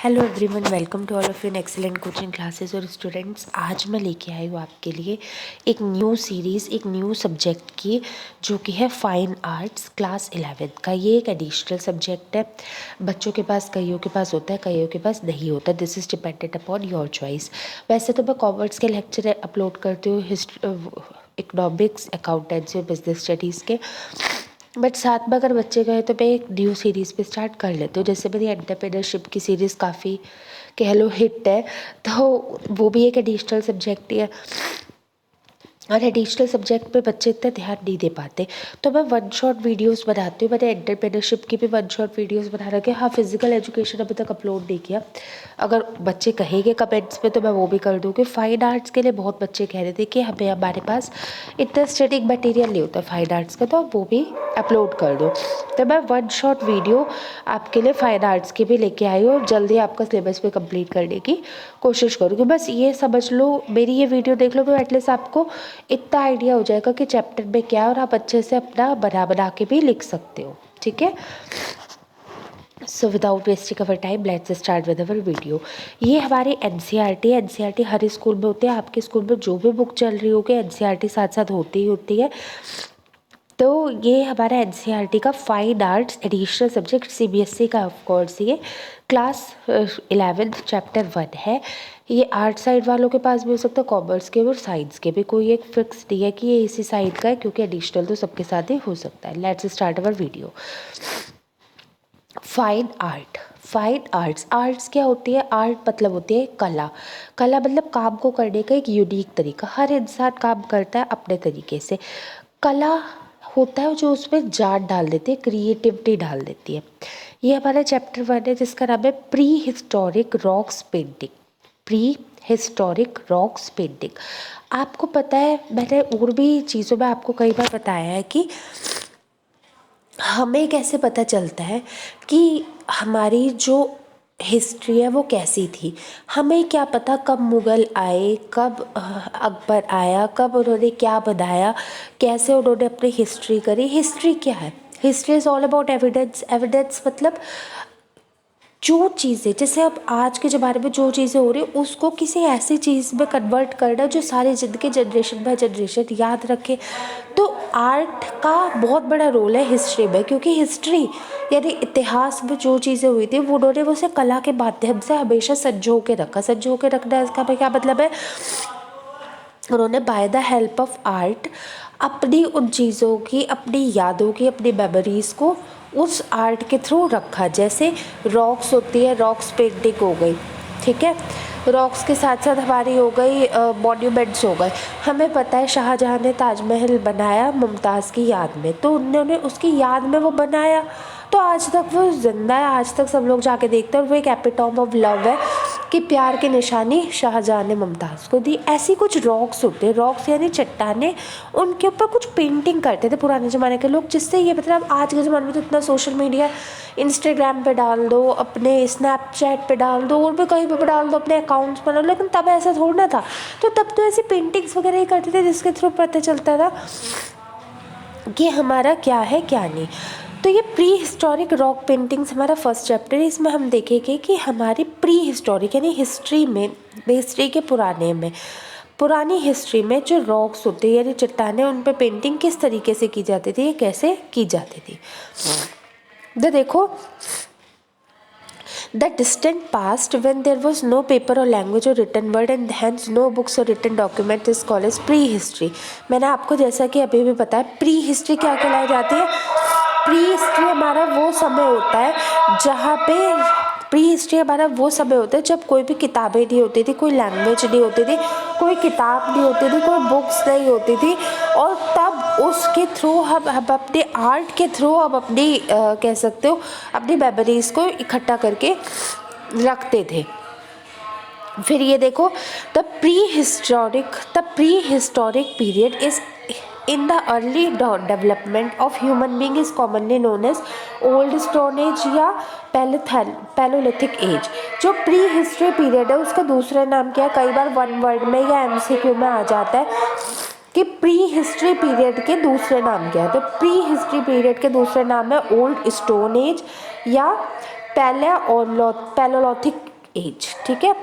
Hello everyone, welcome to all of in excellent coaching classes. और students, आज मैं लेके आई हूँ आपके लिए एक न्यू सीरीज़, एक न्यू सब्जेक्ट की, जो कि है फाइन आर्ट्स क्लास 11th का। ये एक एडिशनल सब्जेक्ट है। बच्चों के पास, कईयों के पास होता है, कईयों के पास नहीं होता। This is dependent upon your choice. वैसे तो मैं कॉमर्स के लेक्चर अपलोड करती हूँ, इकोनॉमिक्स, अकाउंटेंसी और बिजनेस स्टडीज़ के, बट साथ में अगर बच्चे गए तो मैं एक न्यू सीरीज़ पे स्टार्ट कर लेती हूँ। जैसे मेरी एंटरप्रेन्योरशिप की सीरीज़ काफ़ी कह लो हिट है, तो वो भी एक एडिशनल सब्जेक्ट ही है। और एडिशनल सब्जेक्ट पे बच्चे इतना ध्यान नहीं दे पाते, तो मैं वन शॉट वीडियोस बनाती हूँ। मैंने एंटरप्रेन्योरशिप की भी वन शॉट वीडियोस बना रखे। हाँ, फिजिकल एजुकेशन अभी तक अपलोड नहीं किया। अगर बच्चे कहेंगे कमेंट्स में तो मैं वो भी कर दूँगी। फाइन आर्ट्स के लिए बहुत बच्चे कह रहे थे कि हमारे पास इतना स्टडी मटेरियल नहीं होता फाइन आर्ट्स का, तो आप वो भी अपलोड कर दो। तो मैं वन शॉट वीडियो आपके लिए फाइन आर्ट्स की भी लेके आई हूँ और जल्दी आपका सिलेबस भी कंप्लीट करने की कोशिश करूँगी। बस ये समझ लो, मेरी ये वीडियो देख लो तो एटलीस्ट आपको इतना आइडिया हो जाएगा कि चैप्टर में क्या है, और आप अच्छे से अपना बना के भी लिख सकते हो। ठीक है, so without wasting our time let's start with our video. ये हमारी एनसीईआरटी है। एनसीईआरटी हर स्कूल में होती है। आपके स्कूल में जो भी बुक चल रही होगी एनसीईआरटी साथ साथ होती ही होती है। तो ये हमारा एनसीईआरटी का fine arts additional subject CBSE का ऑफ कोर्स ये क्लास 11th चैप्टर 1 है। ये आर्ट साइड वालों के पास भी हो सकता है, कॉमर्स के और साइंस के भी। कोई एक फिक्स नहीं है कि ये इसी साइड का है, क्योंकि एडिशनल तो सबके साथ ही हो सकता है। Let's start our video. Fine art, fine arts, arts क्या होती है? आर्ट मतलब होती है कला। कला मतलब काम को करने का एक यूनिक तरीका। हर इंसान काम करता है अपने तरीके से। कला होता है जो उसमें जान डाल देती है, क्रिएटिविटी डाल देती है। ये हमारा चैप्टर 1 है, जिसका नाम है pre historic rocks painting. Pre historic rocks painting. आपको पता है, मैंने और भी चीज़ों में आपको कई बार बताया है कि हमें कैसे पता चलता है कि हमारी जो हिस्ट्री है वो कैसी थी। हमें क्या पता कब मुग़ल आए, कब अकबर आया, कब उन्होंने क्या बनाया, कैसे उन्होंने अपनी हिस्ट्री करी। हिस्ट्री क्या है? History is all about evidence. Evidence मतलब जो चीज़ें, जैसे अब आज के ज़माने में जो चीज़ें हो रही है उसको किसी ऐसी चीज़ में कन्वर्ट करना जो सारी ज़िंदगी जनरेशन बाय जनरेशन याद रखे। तो आर्ट का बहुत बड़ा रोल है हिस्ट्री में, क्योंकि हिस्ट्री यानी इतिहास में जो चीज़ें हुई थी वो उन्होंने उसे कला के माध्यम से हमेशा संजो के रखा। संजो के रखना, इसका क्या मतलब है? उन्होंने by the help of art अपनी उन चीज़ों की, अपनी यादों की, अपनी मेमोरीज़ को उस आर्ट के थ्रू रखा। जैसे रॉक्स होती है, रॉक्स पेंटिंग हो गई, ठीक है। रॉक्स के साथ साथ हमारी हो गई मॉन्यूमेंट्स हो गए। हमें पता है शाहजहाँ ने ताजमहल बनाया मुमताज़ की याद में, तो उन्होंने उसकी याद में वो बनाया, तो आज तक वो जिंदा है। आज तक सब लोग जाके देखते हैं और वो एक एपिटॉम ऑफ लव है कि प्यार की निशानी शाहजहाँ ने मुमताज़ को दी। ऐसी कुछ रॉक्स होते हैं, रॉक्स यानी चट्टाने, उनके ऊपर कुछ पेंटिंग करते थे पुराने ज़माने के लोग, जिससे ये मतलब आज के ज़माने में तो इतना सोशल मीडिया, इंस्टाग्राम पे डाल दो, अपने स्नैपचैट पे डाल दो, और भी कहीं पे डाल दो, अपने अकाउंट्स बना लो, लेकिन तब ऐसा थोड़ा ना था। तो तब तो ऐसी पेंटिंग्स वगैरह ही करते थे जिसके थ्रू पता चलता था कि हमारा क्या है क्या नहीं। तो ये प्री हिस्टोरिक रॉक पेंटिंग्स हमारा फर्स्ट चैप्टर है। इसमें हम देखेंगे कि हमारी प्री हिस्टोरिक यानी हिस्ट्री में, हिस्ट्री के पुरानी हिस्ट्री में जो रॉक्स होते हैं यानी चट्टानें, उन पर पेंटिंग किस तरीके से की जाती थी, कैसे की जाती थी। तो देखो, The distant past, when there was no paper or language or written word and hence no books or written document, is called as pre-history। मैंने आपको जैसा कि अभी भी बताया, प्री हिस्ट्री क्या कहलाई जाती है? प्री हिस्ट्री हमारा वो समय होता है जहाँ पे, प्री हिस्ट्री हमारा वो समय होता है जब कोई भी किताबें नहीं होती थी, कोई लैंग्वेज नहीं होती थी, कोई किताब नहीं होती थी, कोई बुक्स नहीं होती थी, और तब उसके थ्रू हम अपने आर्ट के थ्रू हम अपनी कह सकते हो अपनी मेमोरीज को इकट्ठा करके रखते थे। फिर ये देखो, the prehistoric period is in the early development of human being is commonly known as old stone age या पैलोलिथिक एज। जो प्री हिस्ट्री पीरियड है उसका दूसरा नाम क्या है? कई बार वन वर्ड में या एमसीक्यू में आ जाता है कि प्री हिस्ट्री पीरियड के दूसरे नाम क्या है। तो प्री हिस्ट्री पीरियड के दूसरे नाम है ओल्ड स्टोन एज या पैलोलिथिक एज। ठीक है,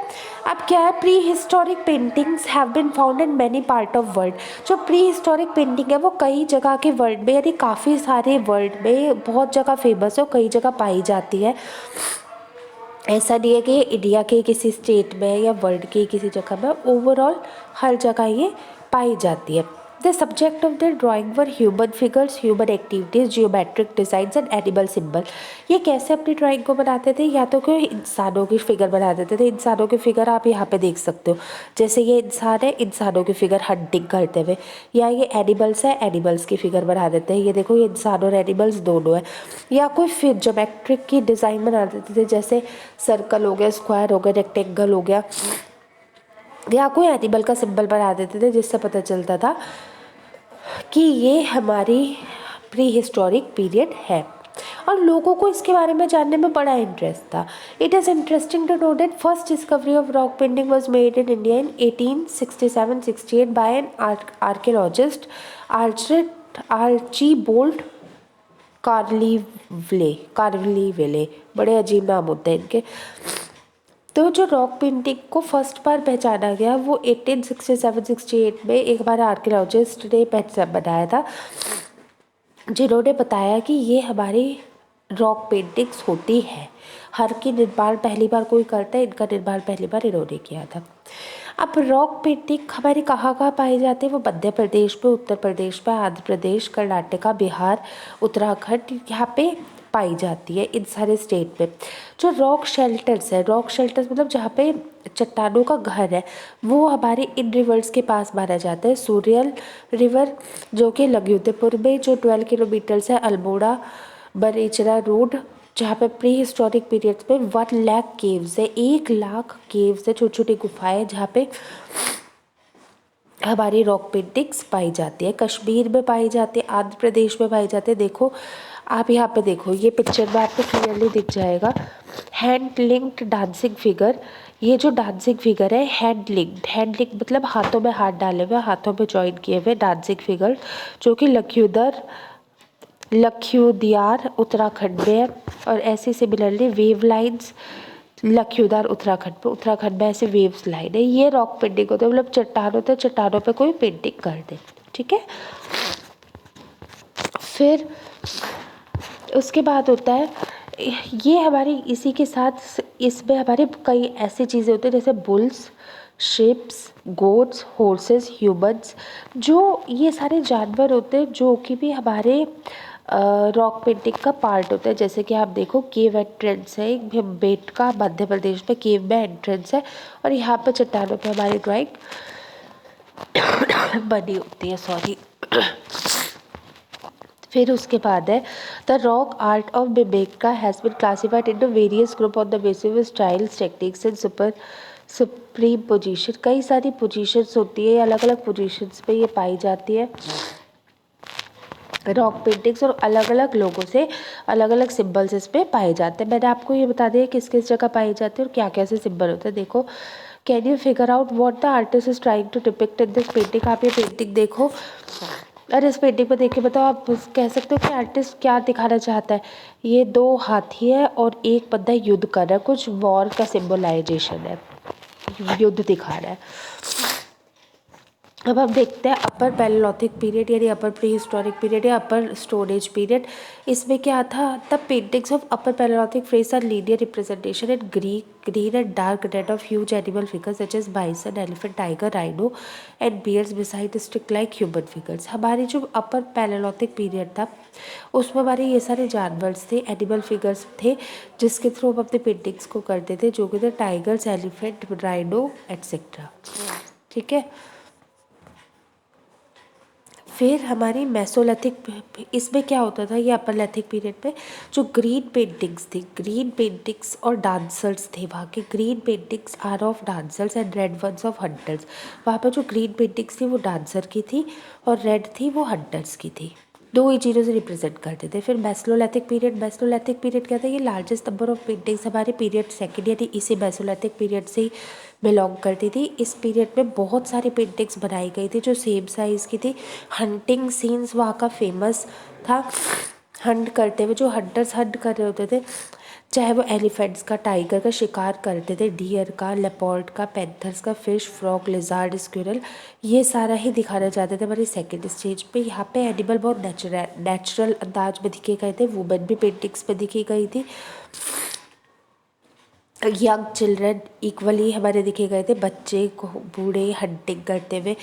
अब क्या है, prehistoric paintings have been found in many part of world. जो प्री हिस्टोरिक पेंटिंग है वो कई जगह के वर्ल्ड में, यानी काफ़ी सारे वर्ल्ड में बहुत जगह फेमस है और कई जगह पाई जाती है। ऐसा नहीं है कि ये इंडिया के किसी स्टेट में या वर्ल्ड के किसी जगह में, ओवरऑल हर जगह ये पाई जाती है। The subject of the drawing were human figures, human activities, geometric designs and animal symbol. ये कैसे अपनी ड्राइंग को बनाते थे, या तो कोई इंसानों की फिगर बना देते थे। इंसानों की फिगर आप यहाँ पे देख सकते हो, जैसे ये इंसान है, इंसानों की फिगर हंटिंग करते हुए, या ये एनिमल्स है, एनिमल्स की फिगर बना देते हैं। ये देखो, ये इंसान और एनिमल्स दोनों है। या कोई फिर ज्योमेट्रिक की डिज़ाइन बना देते थे, जैसे सर्कल हो गया, स्क्वायर हो गया, रेक्टेंगल हो गया, या कोई एनिमल का सिंबल बना देते थे, जिससे पता चलता था कि ये हमारी प्री हिस्टोरिक पीरियड है। और लोगों को इसके बारे में जानने में बड़ा इंटरेस्ट था। It is interesting to know that first discovery of rock painting was made in India in 1867-68 by an archaeologist Archibald Carlleyle. बड़े अजीब नाम होते हैं इनके। तो जो रॉक पेंटिंग को फर्स्ट बार पहचाना गया वो 1867-68 में एक बार आर्कियोलॉजिस्ट ने बनाया था, जिन्होंने बताया कि ये हमारी रॉक पेंटिंग्स होती है। हर की निर्माण पहली बार कोई करता है, इनका निर्माण पहली बार इन्होंने किया था। अब रॉक पेंटिंग हमारी कहाँ कहाँ पाई जाती है, वो मध्य प्रदेश में, उत्तर प्रदेश में, आंध्र प्रदेश, कर्नाटका, बिहार, उत्तराखंड, यहाँ पे पाई जाती है, इन सारे स्टेट में। जो रॉक शेल्टर्स है, रॉक शेल्टर्स मतलब जहाँ पे चट्टानों का घर है, वो हमारे इन रिवर्स के पास माना जाता है। सूर्यल रिवर जो कि लघुदेपुर में, जो 12 किलोमीटर्स है, अल्मोड़ा बरेचरा रोड, जहाँ पे प्री हिस्टोरिक पीरियड्स में 1 लाख केव्स है, 1 लाख केव्स है, छोटी छोटी गुफाएं, जहाँ पे हमारी रॉक पेंटिंग्स पाई जाती है। कश्मीर में पाई जाती है, आंध्र प्रदेश में पाई जाती है। देखो आप यहाँ पे देखो, ये पिक्चर में आपको क्लियरली दिख जाएगा, हैंड लिंक्ड डांसिंग फिगर। ये जो डांसिंग फिगर है हैंड लिंक्ड मतलब हाथों में हाथ डाले हुए, हाथों में जॉइन किए हुए डांसिंग फिगर, जो कि लखीमपुर उत्तराखंड में है। और ऐसे similarly wave lines Lakhimpur Uttarakhand में ऐसे वेव्स लाइन है। ये रॉक पेंटिंग होता है, मतलब चट्टान होता है, चट्टानों पे कोई पेंटिंग कर दे। ठीक है, फिर उसके बाद होता है ये हमारी, इसी के साथ इसमें हमारे कई ऐसी चीज़ें होती हैं, जैसे bulls, ships, goats, horses, humans. जो ये सारे जानवर होते हैं जो कि भी हमारे रॉक पेंटिंग का पार्ट होता है। जैसे कि आप देखो, केव एंट्रेंस है, एक भीमबेटका मध्य प्रदेश में केव में एंट्रेंस है, और यहाँ पर चट्टानों पे हमारी ड्राइंग बनी होती है। सॉरी। फिर उसके बाद है the rock art of Bhimbetka has been classified into various group on the basis of styles, techniques and supreme position. कई सारी पोजीशंस होती है, अलग अलग पोजीशंस पे ये पाई जाती है रॉक पेंटिंग्स, और अलग अलग लोगों से अलग अलग सिम्बल्स इस पर पाए जाते हैं। मैंने आपको ये बता दिया किस किस जगह पाई जाती है और क्या कैसे सिम्बल होते हैं। देखो, can you figure out what the artist is trying to depict in this painting. आप ये पेंटिंग देखो और इस पेंटिंग पर देख के बताओ, आप कह सकते हो कि आर्टिस्ट क्या दिखाना चाहता है। ये 2 हाथी है और एक बंदा युद्ध कर रहा है, कुछ वॉर का सिम्बलाइजेशन है, युद्ध दिखा रहा है। अब हम देखते हैं अपर पैलेओलिथिक पीरियड, यानी अपर प्री हिस्टोरिक पीरियड या अपर स्टोन एज पीरियड। इसमें क्या था, the paintings of upper Palaeolithic phase are linear representation in green and dark red of huge animal figures such as bison, elephant, tiger, rhino and bears beside stick like human figures. हमारी जो अपर पैलेओलिथिक period था उसमें हमारे ये सारे जानवर्स थे, animal figures थे, जिसके थ्रू हम अपने पेंटिंग्स को करते थे, जो कि थे टाइगर्स, एलिफेंट, राइनो एट्सेट्रा। ठीक है, फिर हमारी मेसोलिथिक, इसमें क्या होता था, ये अपर लिथिक पीरियड में जो ग्रीन पेंटिंग्स थी, ग्रीन पेंटिंग्स और डांसर्स थे वहाँ के। Green paintings are of dancers and red ones of hunters. वहाँ पर जो ग्रीन पेंटिंग्स थी वो डांसर की थी और रेड थी वो हंटर्स की थी। 2 ही चीज़ों से रिप्रेजेंट करते थे। फिर मेसोलिथिक पीरियड क्या था, ये लार्जेस्ट नंबर ऑफ पेंटिंग्स हमारे पीरियड सेकेंड यानी इसी मेसोलिथिक पीरियड से ही बिलोंग करती थी। इस पीरियड में बहुत सारी पेंटिंग्स बनाई गई थी जो सेम साइज़ की थी। हंटिंग सीन्स वहाँ का फेमस था, हंट करते हुए जो हंटर्स हंट कर रहे होते थे चाहे वो एलिफेंट्स का, टाइगर का शिकार करते थे, डियर का, लेपर्ड का, पैंथर्स का, फिश, फ्रॉग, लिजार्ड, स्क्विरल, ये सारा ही दिखाना चाहते थे हमारी सेकेंड स्टेज पे। यहाँ पे एनिमल बहुत नेचुरल अंदाज में दिखे गए थे, वुमेन भी पेंटिंग्स में दिखी गई थी, यंग चिल्ड्रन इक्वली हमारे दिखे गए थे, बच्चे बूढ़े हंटिंग करते हुए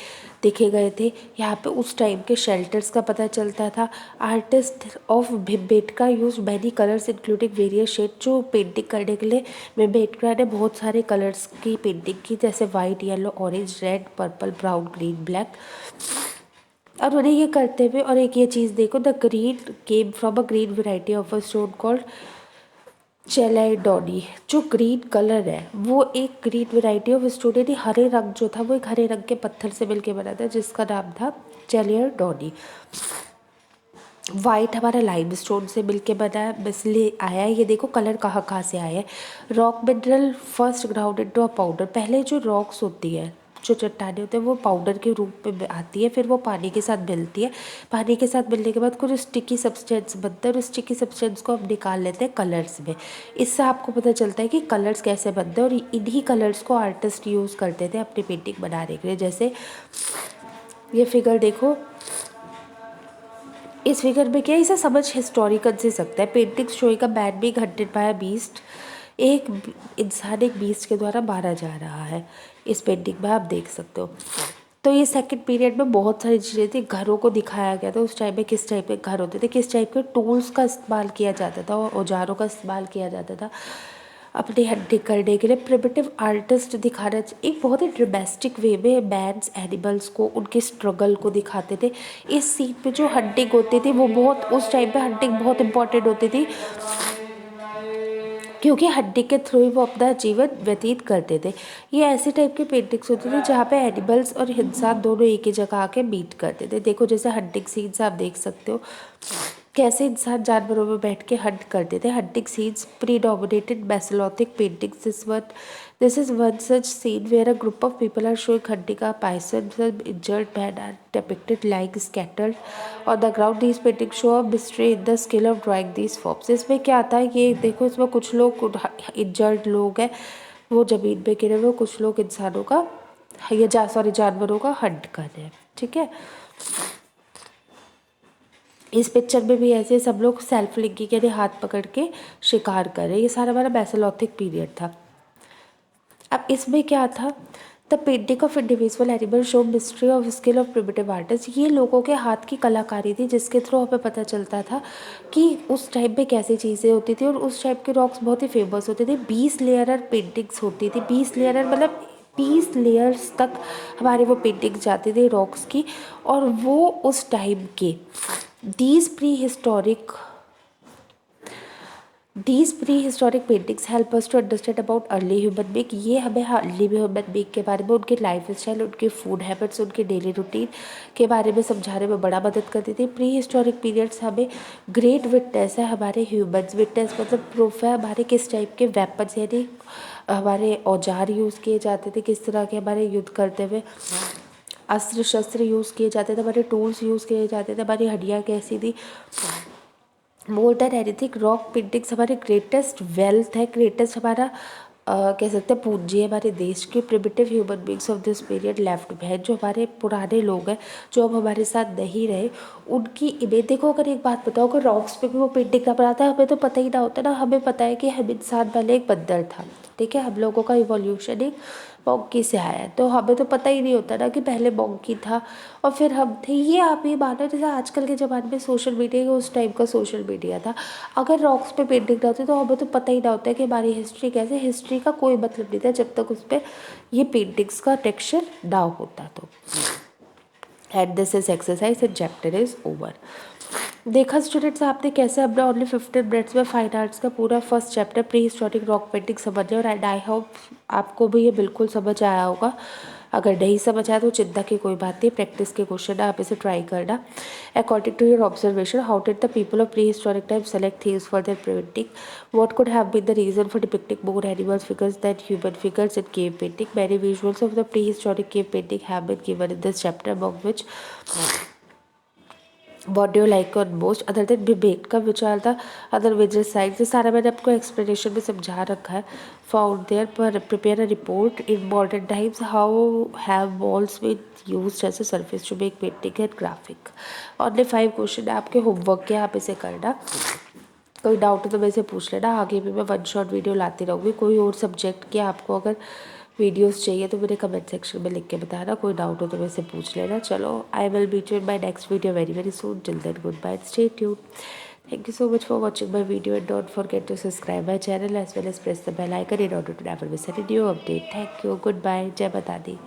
दिखे गए थे। यहाँ पे उस टाइम के शेल्टर्स का पता चलता था। Artist of Bhimbetka use many colours including various shade, जो पेंटिंग करने के लिए भिम्बेटका ने बहुत सारे कलर्स की पेंटिंग की, जैसे white, yellow, orange, red, purple, brown, green, black. और उन्हें ये करते हुए, और एक ये चीज़ देखो, the green came from a green variety of a stone called chalcedony. जो ग्रीन कलर है वो एक ग्रीन वेराइटी ऑफ स्टोन, यानी हरे रंग जो था वो एक हरे रंग के पत्थर से मिलके बना था, जिसका नाम था चेलाइडोनी। वाइट हमारा लाइम स्टोन से मिलके बना है, इसलिए आया है। ये देखो कलर कहाँ कहाँ से आया है। Rock mineral first ground into a powder. पहले जो रॉक्स होती है, जो चट्टानें होते हैं, वो पाउडर के रूप में आती है, फिर वो पानी के साथ मिलती है। पानी के साथ मिलने के बाद कुछ स्टिकी सब्सटेंस बनता है, और स्टिकी सब्सटेंस को हम निकाल लेते हैं कलर्स में। इससे आपको पता चलता है कि कलर्स कैसे बनते हैं, और इन्हीं कलर्स को आर्टिस्ट यूज़ करते थे अपनी पेंटिंग बनाने के लिए। जैसे ये फिगर देखो, इस फिगर में क्या है, इसे समझ हिस्टोरिकल से सकता है। Painting showing a man being hunted by a beast, एक इंसान एक बीस्ट के द्वारा मारा जा रहा है। इस पेंटिंग में आप देख सकते हो। तो ये सेकंड पीरियड में बहुत सारी चीज़ें थी। घरों को दिखाया गया था, उस टाइम में किस टाइप के घर होते थे, किस टाइप के टूल्स का इस्तेमाल किया जाता था और औजारों का इस्तेमाल किया जाता था अपनी हंटिंग करने के लिए। प्रिमिटिव आर्टिस्ट दिखाना एक बहुत ही ड्रामेस्टिक वे में मैन्स एनिमल्स को, उनके स्ट्रगल को दिखाते थे। इस सीन पे जो हंटिंग होती थी वो बहुत, उस टाइम पे हंटिंग बहुत इंपॉर्टेंट होती थी, क्योंकि हंटिंग के थ्रू ही वो अपना जीवन व्यतीत करते थे। ये ऐसे टाइप की पेंटिंग्स होती थी जहाँ पे एनिमल्स और इंसान दोनों एक ही जगह आके मीट करते थे। देखो जैसे हंटिंग सीन्स आप देख सकते हो, कैसे इंसान जानवरों में बैठ के हंट करते थे। Hunting scenes predominated Mesolithic paintings. This is one such scene where a group of people are showing hunting a bison, some injured men are depicted lying scattered on the ground. These paintings show a mystery in the skill of drawing these forms. इसमें क्या आता है, ये देखो इसमें कुछ लोग injured लोग हैं, वो जमीन पे गिरे हुए, कुछ लोग इंसानों का जानवरों का हंट कर रहे हैं। ठीक है, इस पिक्चर में भी ऐसे सब लोग सेल्फ लिंकिंग यानी हाथ पकड़ के शिकार कर रहे हैं। ये सारा हमारा मेसोलिथिक पीरियड था। अब इसमें क्या था, the painting of individual animal show mystery of skill of primitive artist. ये लोगों के हाथ की कलाकारी थी, जिसके थ्रू हमें पता चलता था कि उस टाइम पे कैसी चीज़ें होती थी। और उस टाइप के रॉक्स बहुत ही फेमस होते थे। 20 लेयरर पेंटिंग्स होती थी। 20 लेयरर मतलब 20 लेयर्स तक हमारे वो पेंटिंग जाती थी रॉक्स की। और वो उस टाइम के These prehistoric paintings help us to understand about early human being। ये हमें अर्ली ह्यूमन बीइंग के बारे में, उनके लाइफ स्टाइल, उनके फूड हैबिट्स, उनके डेली रूटीन के बारे में समझाने में बड़ा मदद करती थी। प्री हिस्टोरिक पीरियड्स हमें ग्रेट विटनेस है हमारे ह्यूमन्स। विटनेस मतलब प्रूफ है हमारे किस टाइप के वेपन्स यानी हमारे औजार यूज़ किए जाते थे, किस तरह के हमारे युद्ध करते हुए अस्त्र शस्त्र यूज़ किए जाते थे, हमारे टूल्स यूज़ किए जाते थे, हमारी हड्डियाँ कैसी थी। More than anything rock paintings हमारे ग्रेटेस्ट वेल्थ है, ग्रेटेस्ट हमारा कह सकते हैं पूंजी है हमारे देश के। Primitive human beings of this period left behind, जो हमारे पुराने लोग हैं जो अब हमारे साथ नहीं रहे, उनकी इमेज देखो। अगर एक बात बताओ, अगर रॉक्स पे भी वो पेंटिंग ना बनाता है, हमें तो पता ही ना होता ना। हमें पता है कि हम इंसान पहले एक बंदर था, ठीक है, हम लोगों का इवोल्यूशन एक मॉन्की से आया है, तो हमें तो पता ही नहीं होता ना कि पहले मॉन्की था और फिर हम थे। ये आप ये मानो जैसे आजकल के ज़माने में सोशल मीडिया, उस टाइम का सोशल मीडिया था। अगर रॉक्स पे पेंटिंग ना होती तो हमें तो पता ही ना होता है कि हमारी हिस्ट्री कैसे। हिस्ट्री का कोई मतलब नहीं था जब तक उस पर ये पेंटिंग्स का टेक्सचर ना होता। तो at this is exercise and chapter is over. देखा स्टूडेंट्स आपने कैसे अपना ओनली 15 मिनट्स में फाइन आर्ट्स का पूरा first chapter pre historic rock painting समझ लिया। और एंड आई होप आपको भी ये बिल्कुल समझ आया होगा। अगर नहीं समझ आया तो चिंता की कोई बात नहीं, प्रैक्टिस के क्वेश्चन आप इसे ट्राई करना। According to your observation, how did the people of prehistoric time select themes for their painting? What could have been the reason for depicting more animals figures than human figures in cave painting? Many visuals of the prehistoric cave painting have been given in this chapter, among which what do like on most other than Vivek का विचार था other Vaser side, ये सारा मैंने आपको explanation में समझा रखा है. फाउंड देयर पर prepare a report in modern times how have walls been used as a surface to make painting and graphic. Only 5 question है आपके होमवर्क के, आप इसे करना. कोई डाउट हो तो मेरे से पूछ लेना. आगे भी मैं वन शॉट वीडियो लाती रहूँगी. कोई और सब्जेक्ट के आपको अगर वीडियोस चाहिए तो मेरे कमेंट सेक्शन में लिख के बताना. कोई डाउट हो तो मेरे से पूछ लेना. चलो, I will meet you in my next video very very soon. Till then goodbye, stay tuned. Thank you so much for watching my video and don't forget to subscribe my channel as well as press the bell icon in order to never miss any new update. Thank you. Goodbye. Jai Mata Di.